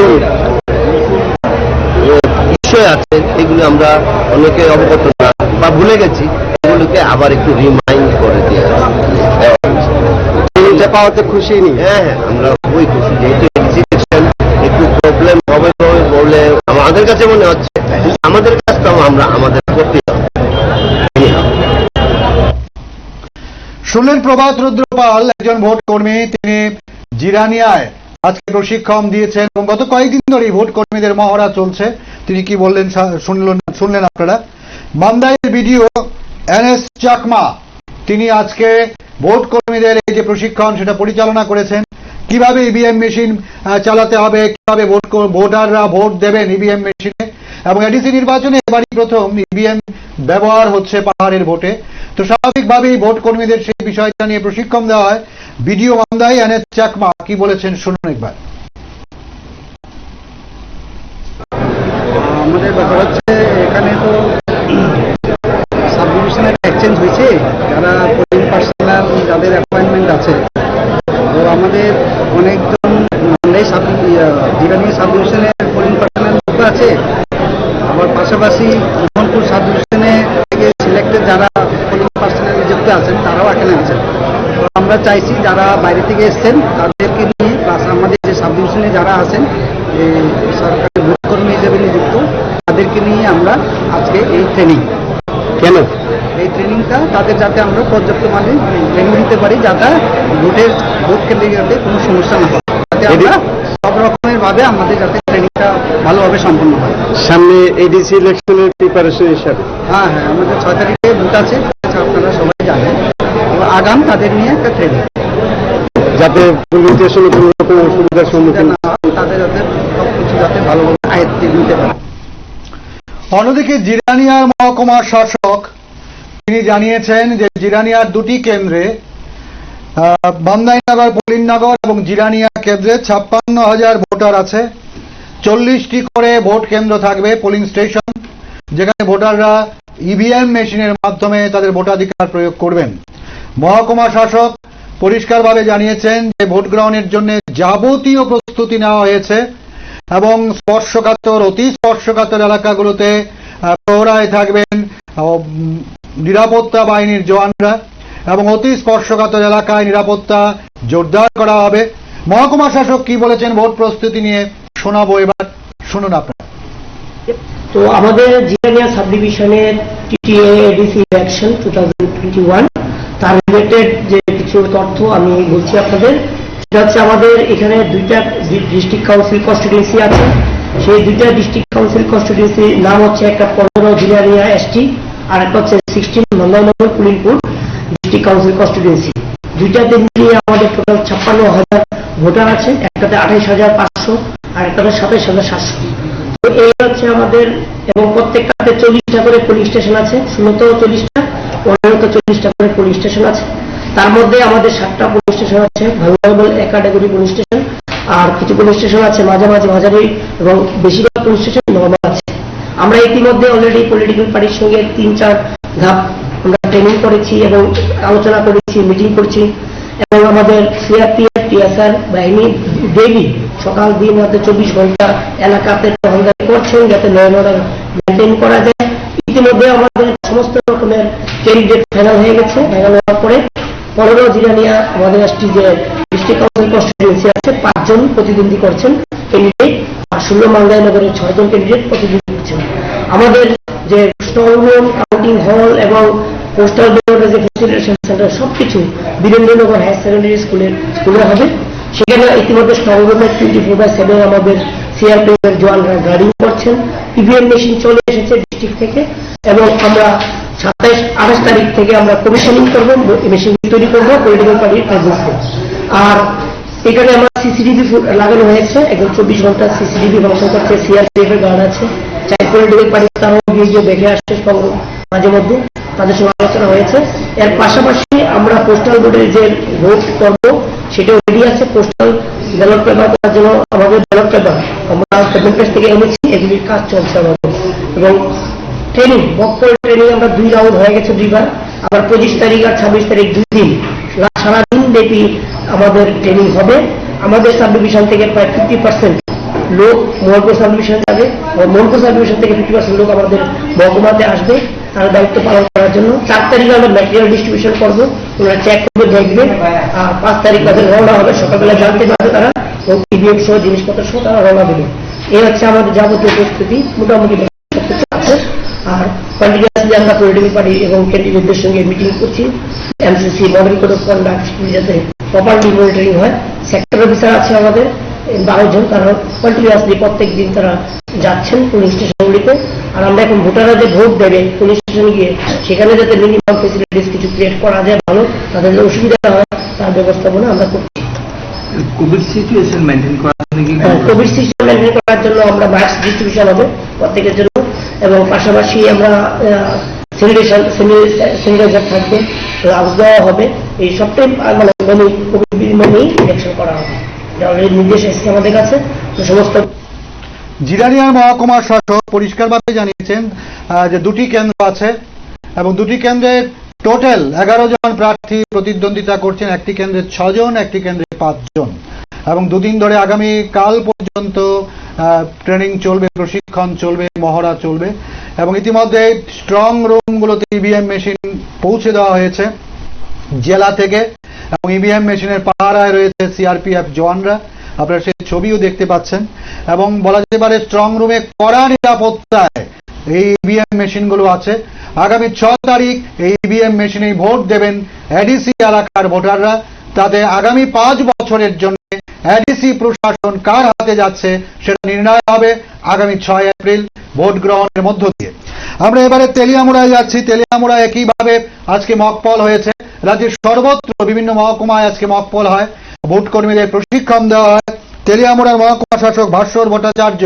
বিষয় আছে এগুলো আমরা অনেকে অবগত না বা ভুলে গেছি, এগুলোকে আবার একটু রিমাইন্ড করে দিয়ে পাওয়াতে খুশি নি। হ্যাঁ, আমরা খুবই খুশি, যেহেতু সিলেকশন একটু প্রবলেম হবে বলে আমাদের কাছে মনে হচ্ছে। আমাদের কাজটা আমরা আমাদের করতে হবে। শুনলেন প্রভাত রুদ্রপাল, একজন ভোট কর্মী। তিনি জিরানিয়ায় আজকে প্রশিক্ষণ দিয়েছেন এবং গত কয়েকদিন ধরে ভোট কর্মীদের মহড়া চলছে। তিনি কি বললেন শুনলেন আপনারা। মান্দাইয়ের ভিডিও এনএস চাকমা, তিনি আজকে ভোট কর্মীদের এই যে প্রশিক্ষণ সেটা পরিচালনা করেছেন। কিভাবে ইভিএম মেশিন চালাতে হবে, কিভাবে ভোটাররা ভোট দেবেন ইভিএম মেশিনে, এবং এডিসি নির্বাচনে এবারই প্রথম ইভিএম ব্যবহার হচ্ছে পাহাড়ের ভোটে। তো স্বাভাবিকভাবেই ভোট কর্মীদের সেই বিষয়টা নিয়ে প্রশিক্ষণ দেওয়া হয়। ভিডিও মান্দাই এনএস চাকমা কি বলেছেন শুনুন একবার। আমাদের ব্যাপার হচ্ছে এখানে তো সাব ডিভিশনের এক্সচেঞ্জ হয়েছে, যারা পোলিং পার্সোনাল যাদের অ্যাপয়েন্টমেন্ট আছে, তো আমাদের অনেকজন মান্দাই জিরানি সাব ডিভিশনের পোলিং পার্সোনাল আছে। আবার পাশাপাশি মোহনপুর সাব ডিভিশনে থেকে সিলেক্টেড যারা পোলিং পার্সোনাল নিযুক্ত আছেন তারাও এখানে আছেন। তো আমরা চাইছি যারা বাইরে থেকে এসছেন তাদেরকে নিয়ে, প্লাস আমাদের যে সাব ডিভিশনে যারা আছেন সরকারি ভোটকর্মী হিসেবে নিযুক্ত, তাদেরকে নিয়ে আমরা আজকে এই ট্রেনিং। কেন এই ট্রেনিংটা? তাদের যাতে আমরা পর্যাপ্ত মানে ট্রেনিং দিতে পারি, যাতে ভোট কেন্দ্রে যাতে কোনো সমস্যা না হয়, যাতে আমরা সব রকমের ভাবে আমাদের যাতে ট্রেনিংটা ভালোভাবে সম্পন্ন হয়। সামনে এডিসি ইলেকশনের প্রিপারেশন হিসাবে হ্যাঁ, আমাদের 6 তারিখে ভোট আছে, আপনারা সবাই জানেন। আগাম তাদের নিয়ে একটা ট্রেনিং, যাতে পুলিশ স্টেশনে কোনো রকম অসুবিধার সম্মুখীন না হয়, তাদের যাতে সবকিছু যাতে ভালোভাবে আয়ত্তে নিতে পারে। অন্যদিকে জিরানিয়ার মহকুমা শাসক তিনি জানিয়েছেন যে জিরানিয়ার দুটি কেন্দ্রে বান্দাইনগর, পলিননগর এবং জিরানিয়া কেন্দ্রে 56,000 ভোটার আছে। 40টি করে ভোট কেন্দ্র থাকবে, পোলিং স্টেশন, যেখানে ভোটাররা ইভিএম মেশিনের মাধ্যমে তাদের ভোটাধিকার প্রয়োগ করবেন। মহকুমা শাসক পরিষ্কারভাবে জানিয়েছেন যে ভোট গ্রহণের জন্য যাবতীয় প্রস্তুতি নেওয়া হয়েছে এবং স্পর্শকাতর, অতি স্পর্শকাতর এলাকাগুলোতে প্রহরায় থাকবেন নিরাপত্তা বাহিনীর জওয়ানরা এবং অতি স্পর্শকাতর এলাকায় নিরাপত্তা জোরদার করা হবে। মহকুমা শাসক কি বলেছেন ভোট প্রস্তুতি নিয়ে শোনাবো, এবার শুনুন আপনারা। তো আমাদের জিরানিয়া সাব ডিভিশনের টিটিএ এডিসি ইলেকশন 2021 তার রিলেটেড যে কিছু তথ্য আমি বলছি আপনাদের। সেটা হচ্ছে আমাদের এখানে দুইটা ডিস্ট্রিক্ট কাউন্সিল কনস্টিটিউয়েন্সি আছে। সেই দুইটা ডিস্ট্রিক্ট কাউন্সিল কনস্টিটিউয়েন্সির নাম হচ্ছে একটা 15 জিরানিয়া এসটি আর একটা হচ্ছে 16 মান্দাইনগর পুলিনপুর ডিস্ট্রিক্ট কাউন্সিল কনস্টিটিউয়েন্সি। দুইটাতে মিলিয়ে আমাদের টোটাল 56,000 ভোটার আছে, একটাতে 28,500 আর একটাতে 27,700। তো এই হচ্ছে আমাদের, এবং প্রত্যেকটাতে 40টা করে পুলিশ স্টেশন আছে, 16তেও 40টা, 15তেও 40টা করে পুলিশ স্টেশন আছে। তার মধ্যে আমাদের 7টা পুলিশ স্টেশন আছে ভালনারেবল ক্যাটাগরি পুলিশ স্টেশন, আর কিছু পুলিশ স্টেশন আছে মাঝারি, এবং বেশিরভাগ পুলিশ স্টেশন নর্মাল আছে। আমরা ইতিমধ্যে অলরেডি পলিটিক্যাল পার্টির সঙ্গে 3-4 ধাপ আমরা ট্রেনিং করেছি এবং আলোচনা করেছি, মিটিং করছি, এবং আমাদের সিআরপিএফ টিএসআর বাহিনী ডেইলি সকাল দিন রাতে 24 ঘন্টা এলাকাতে টহলদারি করছেন যাতে ল অ্যান্ড অর্ডার মেনটেন করা যায়। ইতিমধ্যে আমাদের সমস্ত রকমের ক্যান্ডিডেট ফাইনাল হয়ে গেছে। ফাইনাল হওয়ার পরে 15 জিরানিয়া আমাদের এসটি যে ডিস্ট্রিক্ট কাউন্সিল কনস্টিটিউয়েন্সি আছে 5 জন প্রতিদ্বন্দ্বী করছেন ক্যান্ডিডেট, আর 16 মান্দাইনগরের 6 জন ক্যান্ডিডেট প্রতিদ্বন্দ্বী করছেন। আমাদের যে স্ট্রং রুম, কাউন্টিং হল এবং পোস্টাল ব্যালটের যে ফেসিলিটেশন সেন্টার সবকিছু বীরেন্দ্রনগর হায়ার সেকেন্ডারি স্কুলে হবে। সেখানে ইতিমধ্যে স্ট্রং রুমে 24/7 আমাদের সিআরপিএফ এর জওয়ানরা গার্ডিং করছেন। ইভিএম মেশিন চলে এসেছে ডিস্ট্রিক্ট থেকে, এবং আমরা 27-28 তারিখ থেকে আমরা কমিশনিং করবো, মেশিন তৈরি করবো পলিটিক্যাল পার্টির প্রেজেন্সে। আর এখানে আমার সিসিটিভি লাগানো হয়েছে, একদম 24 ঘন্টা সিসিটিভি ফাংশন করছে। সিআরপিএফ এর গার্ড আছে, চাই পলিটিক্যাল পার্টি তারাও গিয়ে দেখে আসছে মাঝে মধ্যে, তাদের সঙ্গে আলোচনা হয়েছে। এর পাশাপাশি আমরা পোস্টাল ভোটের যে ভোট করবো সেটাও রেডি আছে। পোস্টাল ব্যালট পেপার করার জন্য আমাদের ব্যালট পেপার আমরা গভর্নমেন্ট থেকে এনেছি, এগুলির কাজ চলছে আমাদের, এবং ট্রেনিং, মকপল ট্রেনিং আমরা 2 রাউন্ড হয়ে গেছে 2বার। আবার 25 তারিখ আর 26 তারিখ 2 দিন সারাদিন ব্যাপী আমাদের ট্রেনিং হবে। আমাদের সাব ডিভিশন থেকে প্রায় 50% লোক মহকুমা সাব ডিভিশনে যাবে, মহকুমা সাব ডিভিশন থেকে 50% লোক আমাদের মহকুমাতে আসবে তারা দায়িত্ব পালন করার জন্য। 4 তারিখে আমরা ম্যাটেরিয়াল ডিস্ট্রিবিউশন করবো, ওনারা চেক করবে, দেখবে। আর 5 তারিখ তাদের রওনা হবে, সকালবেলা জানতে পারবে তারা ইভিএম সহ জিনিসপত্র সহ তারা রওনা দেবে। এই হচ্ছে আমাদের যাবতীয় প্রস্তুতি, মোটামুটি আছে। আর কন্টিনিউয়াসলি আমরা পলিটিক্যাল পার্টি এবং ক্যান্ডিডেটদের সঙ্গে মিটিং করছি। MCC model code of conduct যাতে প্রপারলি মনিটরিং হয়। সেক্টর অফিসার আছে আমাদের 12 জন, তারা কন্টিনিউয়াসলি প্রত্যেক দিন তারা যাচ্ছেন পুলিশ স্টেশনগুলিতে। আর আমরা এখন ভোটাররা যে ভোট দেবে পুলিশ স্টেশনে গিয়ে, সেখানে যাতে মিনিমাম ফেসিলিটিস কিছু ক্রিয়েট করা যায়, ভালো তাদের যে অসুবিধা হয় তার ব্যবস্থাপনা আমরা করছি। কোভিড সিচুয়েশন মেনটেন করার জন্য কোভিড সিচুয়েশন মেনটেন করার জন্য আমরা মাস্ক ডিস্ট্রিবিউশন হবে প্রত্যেকের জন্য, এবং পাশাপাশি আমরা স্যানিটাইজার থাকবে, গ্লাভস দেওয়া হবে। এই সবটাই মানে কোভিড মেনেই ইলেকশন করা হবে, এটা অলরেডি নির্দেশ এসেছে আমাদের কাছে। তো সমস্ত জিরানিয়ার মহকুমার শাসক পরিষ্কারভাবে জানিয়েছেন যে 2টি কেন্দ্র আছে এবং 2টি কেন্দ্রে টোটাল 11 জন প্রার্থী প্রতিদ্বন্দ্বিতা করছেন। একটি কেন্দ্রে 6 জন, একটি কেন্দ্রে 5 জন, এবং 2 দিন ধরে আগামী কাল পর্যন্ত ট্রেনিং চলবে, প্রশিক্ষণ চলবে, মহড়া চলবে। এবং ইতিমধ্যে স্ট্রং রুমগুলোতে ইভিএম মেশিন পৌঁছে দেওয়া হয়েছে জেলা থেকে, এবং ইভিএম মেশিনের পাহারায় রয়েছে সিআরপিএফ জওয়ানরা, আপনারা সেই ছবিও দেখতে পাচ্ছেন। এবং বলা যেতে পারে স্ট্রং রুমে কড়া নিরাপত্তায় এই ইভিএম মেশিনগুলো আছে। আগামী 6 তারিখ এই ইভিএম মেশিনে ভোট দেবেন এডিসি এলাকার ভোটাররা, তাতে আগামী 5 বছরের জন্য এডিসি প্রশাসন কার হাতে যাচ্ছে সেটা নির্ণয় হবে আগামী 6 এপ্রিল ভোট গ্রহণের মধ্য দিয়ে। আমরা এবারে তেলিয়ামুড়ায় যাচ্ছি। তেলিয়ামুড়ায় একইভাবে আজকে মকপল হয়েছে। রাজ্যের সর্বত্র বিভিন্ন মহকুমায় আজকে মকপল হয়, ভোট কর্মীদের প্রশিক্ষণ দেওয়া হয়। তেলিয়ামুড়ার মহকুমা শাসক ভাস্বর ভট্টাচার্য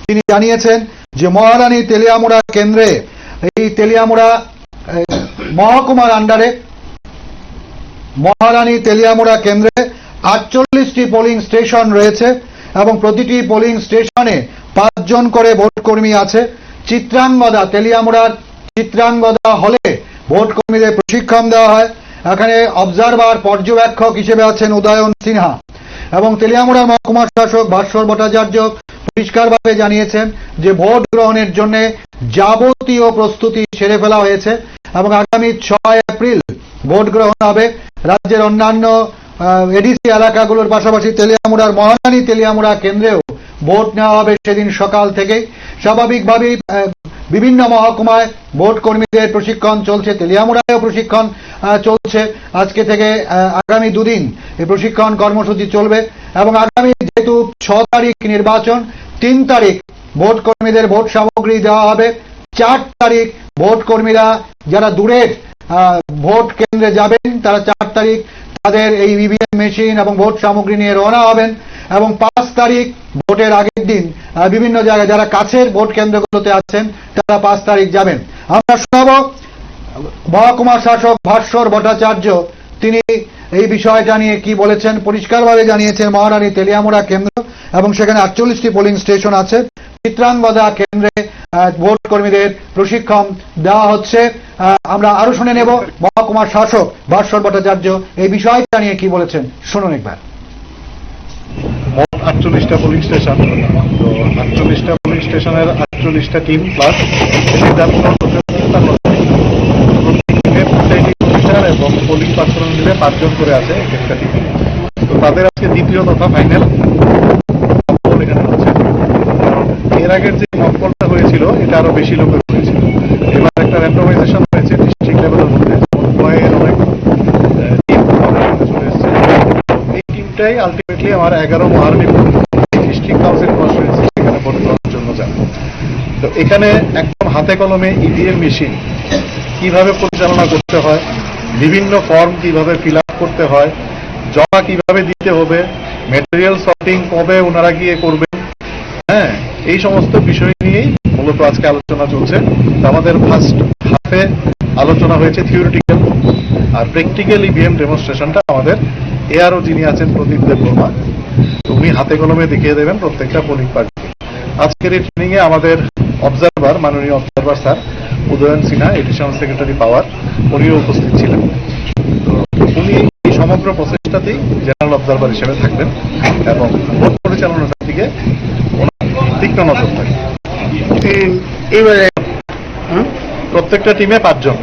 তিনি জানিয়েছেন যে মহারানী তেলিয়ামুড়া কেন্দ্রে, এই তেলিয়ামুড়া মহকুমার আন্ডারে মহারানী তেলিয়ামুড়া কেন্দ্রে 48টি পোলিং স্টেশন রয়েছে এবং প্রতিটি পোলিং স্টেশনে 5 জন করে ভোট কর্মী আছে। চিত্রাঙ্গদা, তেলিয়ামুড়ার চিত্রাঙ্গদা হলে ভোট কর্মীদের প্রশিক্ষণ দেওয়া হয়। এখানে অবজারভার পর্যবেক্ষক হিসেবে আছেন উদয়ন সিনহা। এবং তেলিয়ামুড়ার মহকুমা শাসক ভাস্বর ভট্টাচার্য পরিষ্কারভাবে জানিয়েছেন যে ভোট গ্রহণের জন্য যাবতীয় প্রস্তুতি সেরে ফেলা হয়েছে এবং আগামী 6 এপ্রিল ভোট গ্রহণ হবে। রাজ্যের অন্যান্য এডিসি এলাকাগুলোর পাশাপাশি তেলিয়ামুড়ার মহারানী তেলিয়ামুড়া কেন্দ্রেও ভোট নেওয়া হবে সেদিন সকাল থেকেই। স্বাভাবিকভাবেই বিভিন্ন মহকুমায় ভোট কর্মীদের প্রশিক্ষণ চলছে, তেলিয়ামুড়ায়ও প্রশিক্ষণ চলছে। আজকে থেকে আগামী 2 দিন এই প্রশিক্ষণ কর্মসূচি চলবে এবং আগামী যেহেতু 6 তারিখ নির্বাচন, 3 তারিখ ভোট কর্মীদের ভোট সামগ্রী দেওয়া হবে। 4 তারিখ ভোট কর্মীরা যারা দূরের ভোট কেন্দ্রে যাবেন তারা 4 তারিখ তাদের এই ইভিএম মেশিন এবং ভোট সামগ্রী নিয়ে রওনা হবেন এবং 5 তারিখ ভোটের আগের দিন বিভিন্ন জায়গায় যারা কাছের ভোট কেন্দ্রগুলোতে আছেন তারা 5 তারিখ যাবেন। আমরা শোনাব মহকুমা শাসক ভাস্বর ভট্টাচার্য তিনি এই বিষয়টা নিয়ে কি বলেছেন। পরিষ্কারভাবে জানিয়েছেন মহারানী তেলিয়ামুড়া কেন্দ্র এবং সেখানে 48টি পোলিং স্টেশন আছে। চিত্রাঙ্গদা কেন্দ্রে ভোট কর্মীদের প্রশিক্ষণ দেওয়া হচ্ছে। আমরা আরো শুনে নেব মহকুমা শাসক ভাস্বর ভট্টাচার্য এই বিষয়টা নিয়ে কি বলেছেন, শুনুন একবার। মোট 48টা পোলিং স্টেশন, তো 48টা পোলিং স্টেশনের 48টা টিম প্লাস এবং পোলিং পার্সোনাল মিলে 5 জন করে আছে একটা টিম। তো তাদের আজকে দ্বিতীয় তথা ফাইনাল এখানে হচ্ছে। এর আগের যে মকপলটা হয়েছিল এটা আরো বেশি লোকের হয়েছিল। এবার একটা র্যান্ডমাইজেশন হয়েছে ডিস্ট্রিক্ট লেভেলের মধ্যে, অনেক টিম চলে এসেছে। এই টিমটাই আলটিমেটলি আমার 11 মহারানী ডিস্ট্রিক্ট কাউন্সিল কনস্টিটিউয়েন্সি সেখানে ভোট গ্রহণের জন্য যাবে। তো এখানে একদম হাতে কলমে ইভিএম মেশিন কিভাবে পরিচালনা করতে হয়, বিভিন্ন ফর্ম কিভাবে ফিল আপ করতে হয়, জমা কিভাবে দিতে হবে, ম্যাটেরিয়াল সর্টিং কবে ওনারা গিয়ে করবেন, হ্যাঁ, এই সমস্ত বিষয় নিয়েই মূলত আজকে আলোচনা চলছে। আমাদের ফার্স্ট হাফে আলোচনা হয়েছে থিওরিটিক্যাল, আর প্র্যাকটিক্যাল ইভিএম ডেমনস্ট্রেশনটা আমাদের এআরও যিনি আছেন প্রদীপ দেববর্মা, উনি হাতে কলমে দেখিয়ে দেবেন প্রত্যেকটা পোলিং পার্টি। আজকের এই ট্রেনিং এ আমাদের অবজারভার, মাননীয় observer sir, Udayan Sinha, additional secretary power, উনিও উপস্থিত ছিলেন। তো উনি এই সমগ্র প্রসেসটাতেই জেনারেল অবজারভার হিসেবে থাকবেন এবং ভোট পরিচালনার দিকে ওনার তীক্ষ্ণ নজর থাকে। এইবারে প্রত্যেকটা টিমে 5 জন।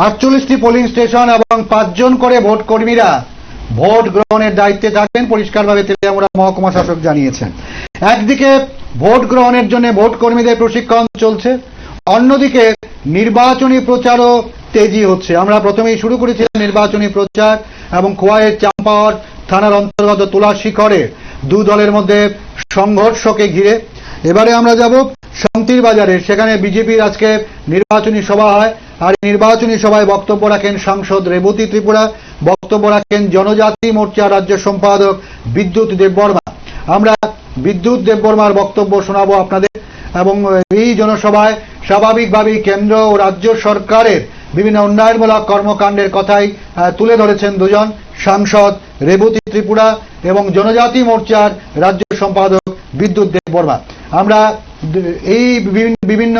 48টি পোলিং স্টেশন এবং 5 জন করে ভোট কর্মীরা ভোট গ্রহণের দায়িত্বে থাকবেন, পরিষ্কারভাবে তেলিয়ামুড়া মহকুমা শাসক জানিয়েছেন। একদিকে ভোট গ্রহণের জন্য ভোট কর্মীদের প্রশিক্ষণ চলছে, অন্যদিকে নির্বাচনী প্রচারও তেজি হচ্ছে। আমরা প্রথমেই শুরু করেছিলাম নির্বাচনী প্রচার এবং খোয়াইয়ের চাম্পাওয়ার থানার অন্তর্গত তুলা শিখরে দু দলের মধ্যে সংঘর্ষকে ঘিরে। এবারে আমরা যাব শান্তির বাজারে, সেখানে বিজেপির আজকে নির্বাচনী সভা হয়। আর নির্বাচনী সভায় বক্তব্য রাখেন সাংসদ রেবতী ত্রিপুরা, বক্তব্য রাখেন জনজাতি মোর্চা রাজ্য সম্পাদক বিদ্যুৎ দেববর্মা। আমরা বিদ্যুৎ দেববর্মার বক্তব্য শোনাবো আপনাদের। এবং এই জনসভায় স্বাভাবিকভাবেই কেন্দ্র ও রাজ্য সরকারের বিভিন্ন উন্নয়নমূলক কর্মকাণ্ডের কথাই তুলে ধরেছেন দুজন সাংসদ, রেবতী ত্রিপুরা এবং জনজাতি মোর্চার রাজ্য সম্পাদক বিদ্যুৎ দেববর্মা। আমরা এই বিভিন্ন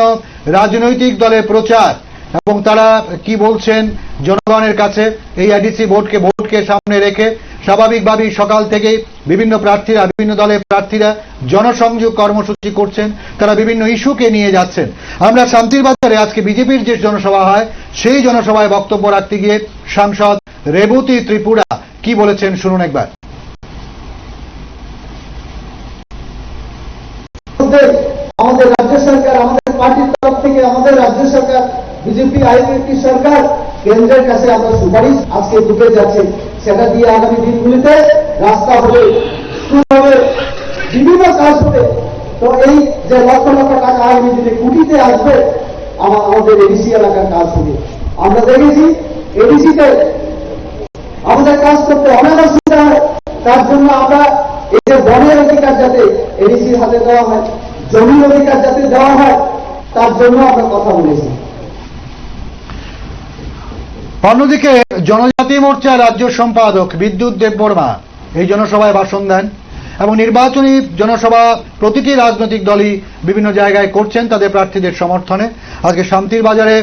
রাজনৈতিক দলের প্রচার এবং তারা কি বলছেন জনগণের কাছে এই এডিসি ভোটকে সামনে রেখে স্বাভাবিকভাবেই সকাল থেকেই বিভিন্ন প্রার্থীরা, বিভিন্ন দলের প্রার্থীরা জনসংযোগ কর্মসূচি করছেন, তারা বিভিন্ন ইস্যুকে নিয়ে যাচ্ছেন। আমরা শান্তির বাজারে আজকে বিজেপির যে জনসভা হয় সেই জনসভায় বক্তব্য রাখতে গিয়ে সাংসদ রেবতী ত্রিপুরা কি বলেছেন শুনুন একবার। আমাদের রাজ্য সরকার, আমাদের পার্টির তরফ থেকে আমাদের রাজ্য সরকার, বিজেপি আইপিএফটি সরকার কেন্দ্রের কাছে আমরা সুপারিশ আজকে ঢুকে যাচ্ছে। সেটা দিয়ে আগামী দিনগুলিতে রাস্তা হবে, স্কুল হবে, বিভিন্ন কাজ হবে। তো এই যে লক্ষ লক্ষ টাকা আগামী দিনে কুটিতে আসবে, আমাদের এডিসি এলাকার কাজ হবে। আমরা দেখেছি এডিসিতে আমাদের কাজ করতে অনেক অসুবিধা হয়। তার জন্য আমরা এই যে বনের অধিকার যাতে এডিসির হাতে দেওয়া হয়, জমির অধিকার যাতে দেওয়া হয়, তার জন্য আমরা কথা বলেছি। অন্যদিকে জনজাতি মোর্চা রাজ্য সম্পাদক বিদ্যুৎ দেববর্মা এই জনসভায় ভাষণ দেন এবং নির্বাচনী জনসভা প্রতিটি রাজনৈতিক দলই বিভিন্ন জায়গায় করছেন তাদের প্রার্থীদের সমর্থনে। আজকে শান্তির বাজারে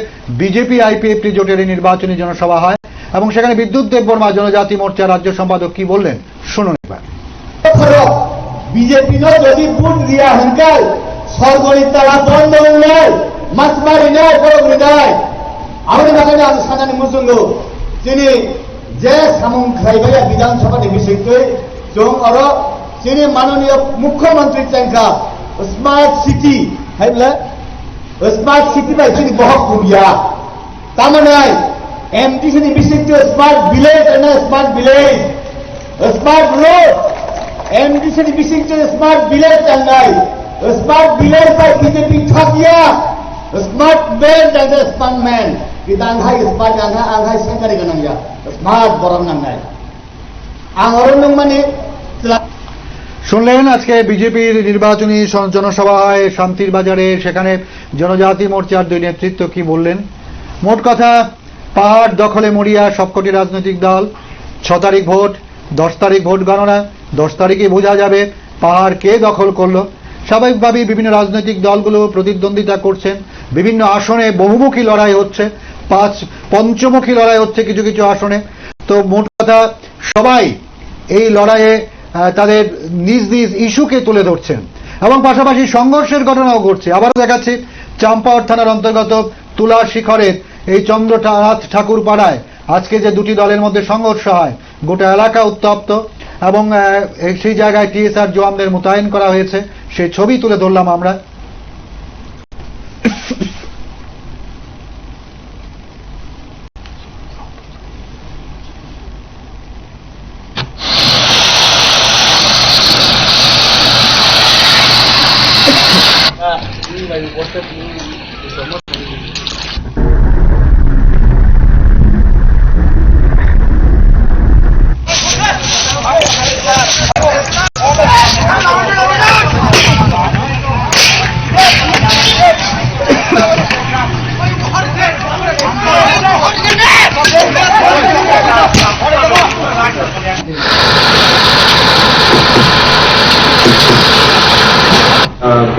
বিজেপি আইপিএফটি জোটের নির্বাচনী জনসভা হয় এবং সেখানে বিদ্যুৎ দেববর্মা জনজাতি মোর্চা রাজ্য সম্পাদক কি বললেন শুনুন একবার। বিজেপি যদি ভোট দিয়া হংকাল সরকারি তালা বন্ধ নয়, মাছ মারি নয়, বড় নয়। আমাদের বাগানে আজ সাজানি মুসঙ্গ তিনি যে সামুং খাইবাইয়া বিধানসভা বিশেষকে जों आरो जोंनि माननीय मुख्यमंत्री त्यांका स्मार्ट सिटी हायब्ला स्मार्ट सिटी बाय जोंनि बहुत बुया तामाने एमटीसी नि बिसिक smart village and smart village smart road MTC नि बिसिक smart village tangai smart village बाय बीजेपी थाकिया smart man and smart man kita anghai smart anghai सेंगारि गनांया स्मार्ट बरम नांगाय শুনলেন আজকে বিজেপির নির্বাচনী জনসভা হয় শান্তির বাজারে, সেখানে জনজাতি মোর্চার দুই নেতৃত্ব কি বললেন। মোট কথা পাহাড় দখলে মরিয়া সবকটি রাজনৈতিক দল। 6 তারিখ ভোট, 10 তারিখ ভোট গণনা, 10 তারিখে বোঝা যাবে পাহাড় কে দখল করলো। স্বাভাবিকভাবেই বিভিন্ন রাজনৈতিক দলগুলো প্রতিদ্বন্দ্বিতা করছেন, বিভিন্ন আসনে বহুমুখী লড়াই হচ্ছে, পঞ্চমুখী লড়াই হচ্ছে কিছু কিছু আসনে। তো মোট কথা সবাই এই লড়াইয়ে তাদের নিজ নিজ ইস্যুকে তুলে ধরছেন এবং পাশাপাশি সংঘর্ষের ঘটনাও ঘটছে। আবারও দেখাচ্ছি চাম্পাওয়ার থানার অন্তর্গত তুলা শিখরের এই চন্দ্রনাথ ঠাকুর পাড়ায় আজকে যে দুটি দলের মধ্যে সংঘর্ষ হয়, গোটা এলাকা উত্তপ্ত এবং সেই জায়গায় টিএসআর জওয়ানদের মোতায়েন করা হয়েছে, সেই ছবি তুলে ধরলাম আমরা।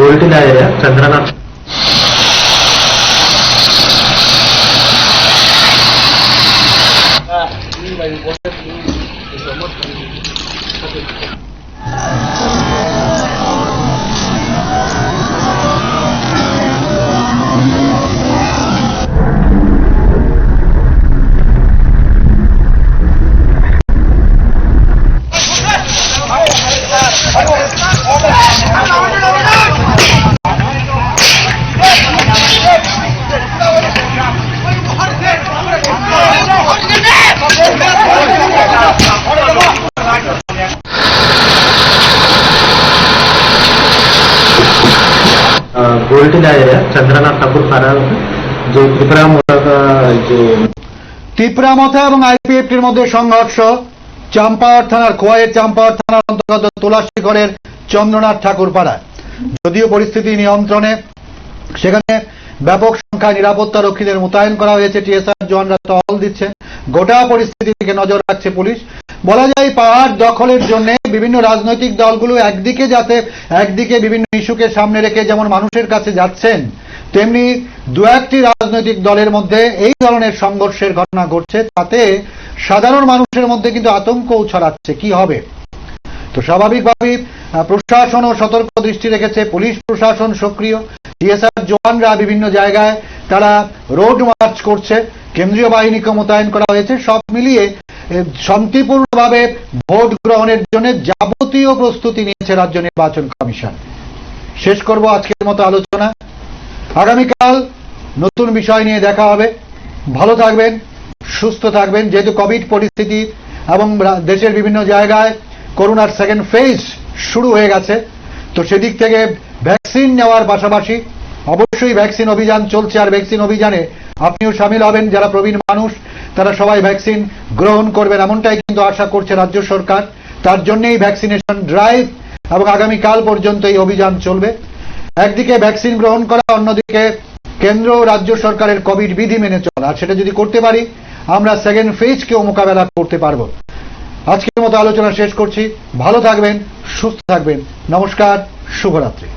गोल्टी लाया चंद्रनाथ गोल्टी एरिया चंद्रनाथ ठाकुर पारा जो त्रिपुरा मोता का जो তিপ্রামথা এবং আইপিএফটির মধ্যে সংঘর্ষ চাম্পাওয়ার থানার খোয়াইয়ের চাম্পাওয়ার থানার অন্তর্গত তুলাসীগড়ের চন্দ্রনাথ ঠাকুর পাড়ায়। যদিও পরিস্থিতি নিয়ন্ত্রণে, সেখানে ব্যাপক সংখ্যায় নিরাপত্তা রক্ষীদের মোতায়েন করা হয়েছে। টিএসআর জওয়ানরা টহল দিচ্ছে, গোটা পরিস্থিতির দিকে নজর রাখছে পুলিশ। বলা যায় পাহাড় দখলের জন্য বিভিন্ন রাজনৈতিক দলগুলো একদিকে বিভিন্ন ইস্যুকে সামনে রেখে যেমন মানুষের কাছে যাচ্ছেন, তেমনি দু একটি রাজনৈতিক দলের মধ্যে এই ধরনের সংঘর্ষের ঘটনা ঘটছে। তাতে সাধারণ মানুষের মধ্যে কিন্তু আতঙ্কও ছড়াচ্ছে, কি হবে। তো স্বাভাবিকভাবেই প্রশাসনও সতর্ক দৃষ্টি রেখেছে, পুলিশ প্রশাসন সক্রিয়, টিএসআর জওয়ানরা বিভিন্ন জায়গায় তারা রোড মার্চ করছে, কেন্দ্রীয় বাহিনীকে মোতায়েন করা হয়েছে। সব মিলিয়ে শান্তিপূর্ণভাবে ভোট গ্রহণের জন্য যাবতীয় প্রস্তুতি নিয়েছে রাজ্য নির্বাচন কমিশন। শেষ করব আজকের মতো আলোচনা। আগামীকাল নতুন বিষয় নিয়ে দেখা হবে। ভালো থাকবেন, সুস্থ থাকবেন। যেহেতু কোভিড পরিস্থিতি এবং দেশের বিভিন্ন জায়গায় করোনার সেকেন্ড ফেজ শুরু হয়ে গেছে, তো সেদিক থেকে ভ্যাকসিন নেওয়ার পাশাপাশি অবশ্যই ভ্যাকসিন অভিযান চলছে। আর ভ্যাকসিন অভিযানে আপনিও সামিল হবেন। যারা প্রবীণ মানুষ তারা সবাই ভ্যাকসিন গ্রহণ করবেন, এমনটাই কিন্তু আশা করছে রাজ্য সরকার। তার জন্যই ভ্যাকসিনেশন ড্রাইভ এবং আগামীকাল পর্যন্ত এই অভিযান চলবে। একদিকে ভ্যাকসিন গ্রহণ করা, অন্যদিকে কেন্দ্র ও রাজ্য সরকারের কোভিড বিধি মেনে চলা। আর সেটা যদি করতে পারি, আমরা সেকেন্ড ফেজকেও মোকাবেলা করতে পারবো। আজকের মতো আলোচনা শেষ করছি। ভালো থাকবেন, সুস্থ থাকবেন। নমস্কার, শুভরাত্রি।